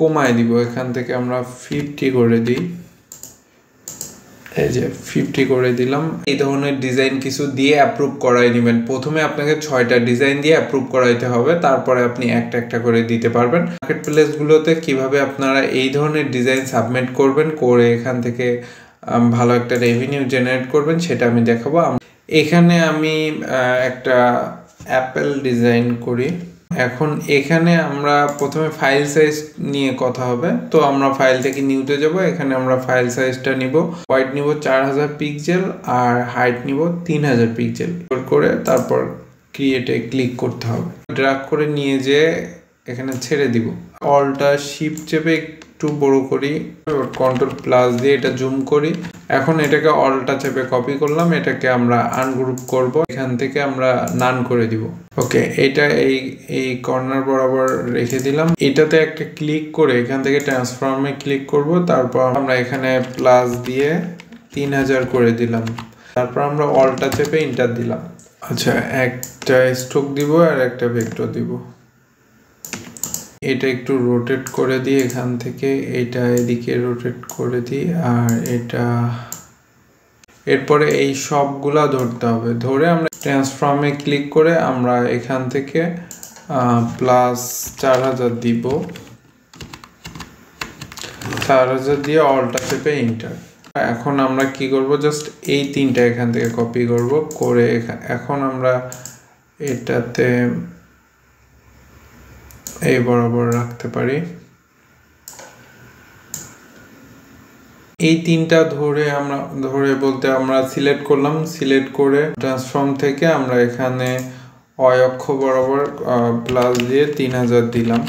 কমায় দিব এখান থেকে আমরা 50 করে দিই এই যে 50 করে দিলাম এই ধরনের ডিজাইন কিছু দিয়ে অ্যাপ্রুভ করাই নেবেন প্রথমে আপনাকে 6টা ডিজাইন দিয়ে অ্যাপ্রুভ করাইতে হবে তারপরে আপনি একটা একটা করে দিতে পারবেন মার্কেট প্লেসগুলোতে কিভাবে আপনারা এই ধরনের ডিজাইন সাবমিট করবেন করে এখান থেকে ভালো একটা রেভিনিউ জেনারেট করবেন সেটা আমি দেখাবো এখানে আমি একটা অ্যাপেল ডিজাইন করি এখন এখানে আমরা প্রথমে ফাইল সাইজ নিয়ে কথা হবে তো আমরা ফাইল থেকে নিউতে যাব এখানে আমরা ফাইল সাইজটা নিব হোয়াইট নিব 4000 পিক্সেল আর হাইট নিব 3000 পিক্সেল করে তারপর ক্রিয়েটে ক্লিক করতে হবে ড্র্যাগ করে নিয়ে যে এখানে ছেড়ে দিব অল্টা শিফট চেপে একটু বড় করি কন্ট্রোল প্লাস দিয়ে এটা জুম করি এখন এটাকে অল্টা চেপে কপি করলাম এটাকে আমরা আনগ্রুপ করব এখান থেকে আমরা নান করে দিব ওকে এটা এই কর্নার বরাবর রেখে দিলাম এটাতে একটা ক্লিক করে এখান থেকে ট্রান্সফর্মে ক্লিক করব তারপর আমরা এখানে প্লাস দিয়ে 3000 করে দিলাম তারপর আমরা অল্টা চেপে এন্টার দিলাম আচ্ছা একটা স্ট্রোক দিব আর একটা ভেক্টর দিব এটা একটু রোটেট করে দিই এখান থেকে এটা এদিকে রোটেট করে দিই আর এটা এরপরে এই সবগুলা ধরতে হবে ধরে আমরা ট্রান্সফর্মে ক্লিক করে আমরা এখান থেকে প্লাস 4000 দিব 4000 দিয়ে অল্টা চেপে এন্টার এখন আমরা কি করব জাস্ট এই তিনটা এখান থেকে কপি করব করে এখন আমরা এটাতে এই বরাবর রাখতে পারি এই তিনটা ধরে বলতে আমরা সিলেক্ট করলাম সিলেক্ট করে ট্রান্সফর্ম থেকে আমরা এখানে অয় অক্ষ বরাবর প্লাস দিয়ে 3000 দিলাম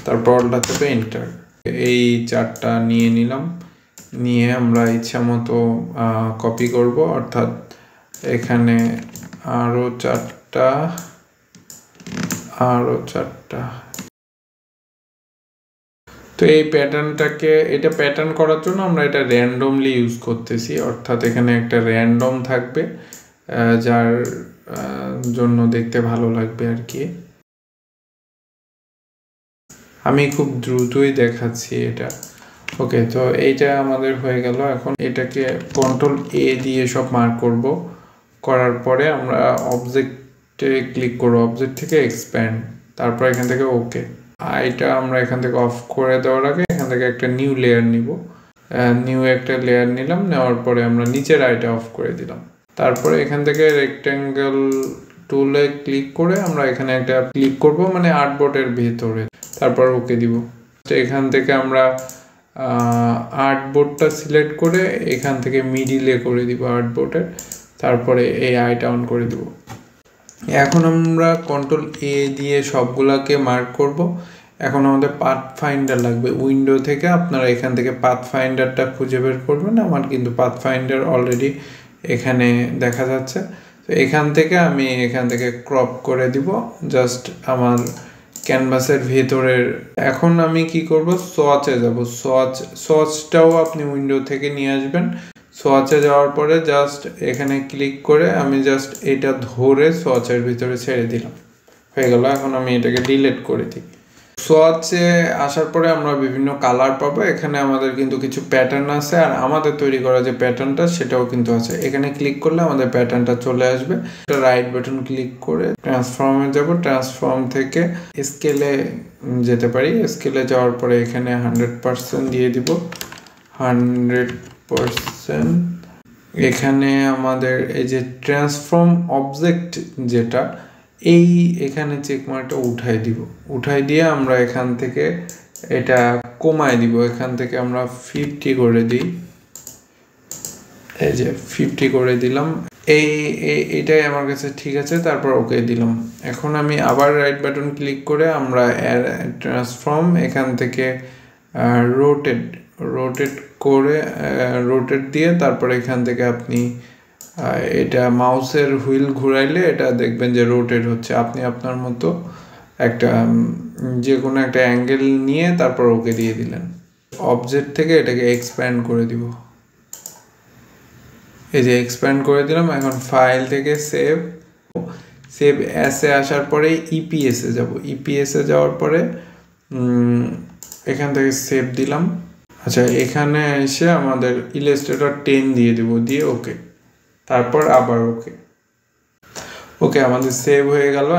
তারপর অল্টা চেপে এন্টার এই চারটা নিয়ে নিলাম নিয়ে আমরা ইচ্ছামতো কপি করব অর্থাৎ এখানে আরো চারটা তো এই প্যাটার্নটাকে এটা প্যাটার্ন করার জন্য আমরা এটা র্যান্ডমলি ইউজ করতেছি অর্থাৎ এখানে একটা র্যান্ডম থাকবে যার জন্য দেখতে ভালো লাগবে আর কি আমি খুব দ্রুতই দেখাচ্ছি এটা ওকে তো এইটা আমাদের হয়ে গেল এখন এটাকে কন্ট্রোল এ দিয়ে সব মার্ক করব করার পরে আমরা অবজেক্টে ক্লিক করব অবজেক্ট থেকে এক্সপ্যান্ড তারপর এখান থেকে ওকে এটা আমরা এখান থেকে অফ করে দেওয়ার আগে এখান থেকে একটা নিউ লেয়ার নিব নিউ একটা লেয়ার নিলাম নেওয়ার পরে আমরা নিচের আইটা অফ করে দিলাম তারপরে এখান থেকে রেক্ট্যাঙ্গেল টুলে ক্লিক করে আমরা এখানে একটা ক্লিক করব মানে আর্টবোর্ডের ভিতরে তারপর ওকে দিব এখান থেকে আমরা আর্টবোর্ডটা সিলেক্ট করে এখান থেকে মিডিলে করে দিব আর্টবোর্ডের তারপরে এই আইটা অন করে দিব এখন আমরা কন্ট্রোল এ দিয়ে সবগুলাকে মার্ক করব এখন আমাদের পাথ ফাইন্ডার লাগবে উইন্ডো থেকে আপনারা এখান থেকে পাথ ফাইন্ডারটা খুঁজে বের করবেন আমার কিন্তু পাথ ফাইন্ডার অলরেডি এখানে দেখা যাচ্ছে তো এখান থেকে আমি এখান থেকে ক্রপ করে দিব জাস্ট আমার ক্যানভাসের ভিতরের এখন আমি কি করব সোয়াচে যাব সোয়াচটাও আপনি উইন্ডো থেকে নিয়ে আসবেন সোয়াচে যাওয়ার পরে জাস্ট এখানে ক্লিক করে আমি জাস্ট এটা ধরে সোয়াচের ভিতরে ছেড়ে দিলাম হয়ে গেল এখন আমি এটাকে ডিলিট করে দিই সোয়াচে আসার পরে আমরা বিভিন্ন কালার পাবো এখানে আমাদের কিন্তু কিছু প্যাটার্ন আছে আর আমাদের তৈরি করা যে প্যাটার্নটা সেটাও কিন্তু আছে এখানে ক্লিক করলে আমাদের প্যাটার্নটা চলে আসবে রাইট বাটন ক্লিক করে ট্রান্সফর্মে যাব ট্রান্সফর্ম থেকে স্কেলে যেতে পারি স্কেলে যাওয়ার পরে এখানে 100% দিয়ে দিব 100% এখানে আমাদের এই যে ট্রান্সফর্ম অবজেক্ট যেটা এই এখানে চেক মার্কটা উঠাই দিয়ে আমরা এখান থেকে এটা কমায় দিব এখান থেকে আমরা 50 করে দিই এই যে 50 করে দিলাম এইটাই আমার কাছে ঠিক আছে তারপর ওকে দিলাম এখন আমি আবার রাইট বাটন ক্লিক করে আমরা ট্রান্সফর্ম এখান থেকে রোটেট করে রোটেট দিয়ে তারপর এখান থেকে আপনি এটা মাউসের হুইল ঘুরাইলে এটা দেখবেন যে রোটেট হচ্ছে আপনি আপনার মতো একটা যে কোনো একটা অ্যাঙ্গেল নিয়ে তারপর ওকে দিয়ে দিলেন অবজেক্ট থেকে এটাকে এক্সপ্যান্ড করে দিব এই যে এক্সপ্যান্ড করে দিলাম এখন ফাইল থেকে সেভ অ্যাসে আসার পরে ইপিএস এ যাব ইপিএস এ যাওয়ার পরে এখান থেকে সেভ দিলাম। আচ্ছা, এখানে এসে আমাদের ইলাস্ট্রেটর 10 দিয়ে দেব, দিয়ে ওকে, তারপর আবার ওকে। ওকে, আমাদের সেভ হয়ে গেল।